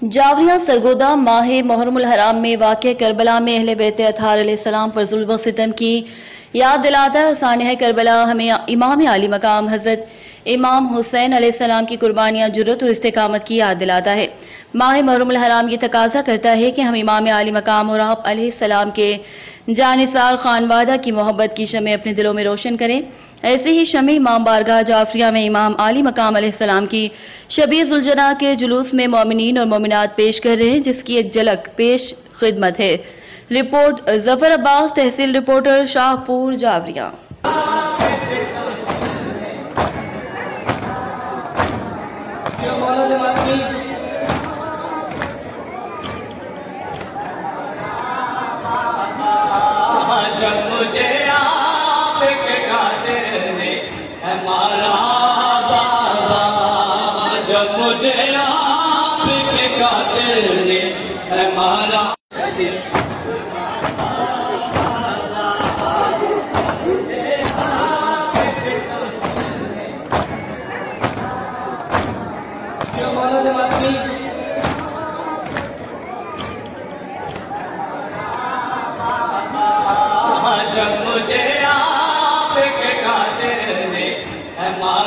जावरिया सरगोदा माह मुहर्रमुल हराम में वाक़या करबला में अहले बैत अतहार अलैहिस्सलाम पर जुल्म व सितम की याद दिलाता है और सानिह करबला हमें इमाम आली मकाम हजरत इमाम हुसैन अलैहिस्सलाम की कुर्बानियां, जुर्रत और इस्तिकामत की याद दिलाता है। माह मुहर्रमुल हराम ये तकाजा करता है कि हम इमाम आली मकाम और आप अलैहिस्सलाम के जानिसार खानवादा की मोहब्बत की शमें अपने दिलों में रोशन करें। ऐसे ही शमी इमाम बारगाह जाफरिया में इमाम आली मकाम अलैहिस्सलाम की शबीह जुलजना के जुलूस में मोमिनीन और मोमिनात पेश कर रहे हैं, जिसकी एक झलक पेश खिदमत है। रिपोर्ट जफर अब्बास, तहसील रिपोर्टर, शाहपुर, जावरिया। मुझे आपके कातिल ने हमारा जब मुझे आपके कातिल ने हमारा